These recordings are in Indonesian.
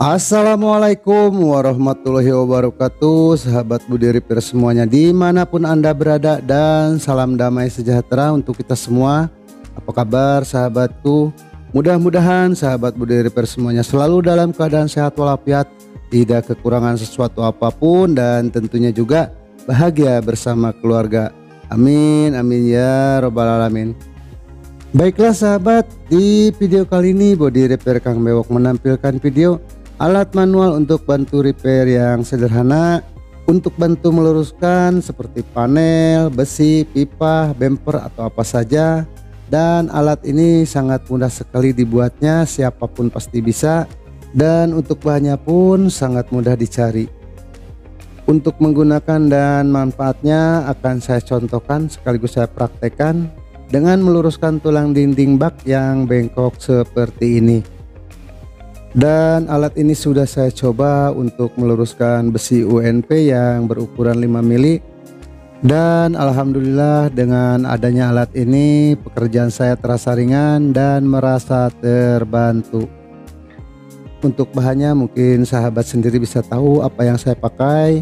Assalamualaikum warahmatullahi wabarakatuh, sahabat Budi Repair semuanya dimanapun Anda berada, dan salam damai sejahtera untuk kita semua. Apa kabar sahabatku? Mudah-mudahan sahabat Budi Repair semuanya selalu dalam keadaan sehat walafiat, tidak kekurangan sesuatu apapun, dan tentunya juga bahagia bersama keluarga. Amin amin ya robbal alamin. Baiklah sahabat, di video kali ini Budi Repair Kang Bewok menampilkan video alat manual untuk bantu repair yang sederhana untuk bantu meluruskan seperti panel, besi, pipa, bumper atau apa saja. Dan alat ini sangat mudah sekali dibuatnya, siapapun pasti bisa, dan untuk bahannya pun sangat mudah dicari. Untuk menggunakan dan manfaatnya akan saya contohkan sekaligus saya praktekkan dengan meluruskan tulang dinding bak yang bengkok seperti ini. Dan alat ini sudah saya coba untuk meluruskan besi UNP yang berukuran 5 mili, dan alhamdulillah dengan adanya alat ini pekerjaan saya terasa ringan dan merasa terbantu. Untuk bahannya mungkin sahabat sendiri bisa tahu apa yang saya pakai.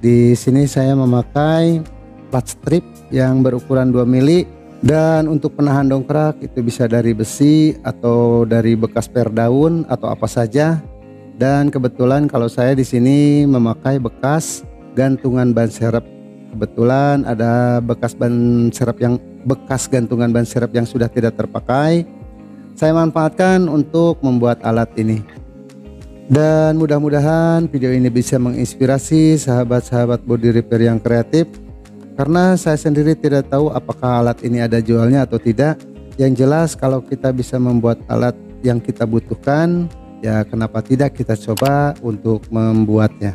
Di sini saya memakai plat strip yang berukuran 2 mili, dan untuk penahan dongkrak itu bisa dari besi atau dari bekas per daun atau apa saja. Dan kebetulan kalau saya di sini memakai bekas gantungan ban serep. Kebetulan ada bekas gantungan ban serep yang sudah tidak terpakai. Saya manfaatkan untuk membuat alat ini. Dan mudah-mudahan video ini bisa menginspirasi sahabat-sahabat body repair yang kreatif. Karena saya sendiri tidak tahu apakah alat ini ada jualnya atau tidak. Yang jelas kalau kita bisa membuat alat yang kita butuhkan, ya kenapa tidak kita coba untuk membuatnya.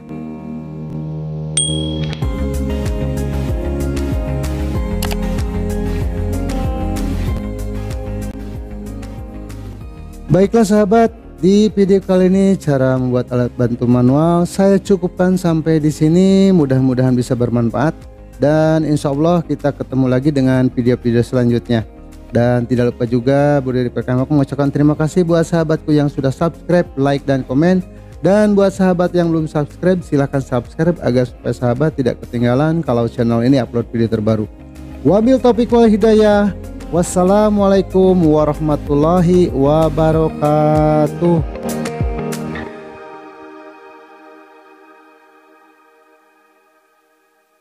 Baiklah sahabat, di video kali ini cara membuat alat bantu manual saya cukupkan sampai di sini. Mudah-mudahan bisa bermanfaat. Dan insya Allah kita ketemu lagi dengan video-video selanjutnya. Dan tidak lupa juga Budi Repair Kang Bewok mengucapkan terima kasih buat sahabatku yang sudah subscribe, like, dan komen. Dan buat sahabat yang belum subscribe, silahkan subscribe agar supaya sahabat tidak ketinggalan kalau channel ini upload video terbaru. Wabil taufiq wal hidayah. Wassalamualaikum warahmatullahi wabarakatuh.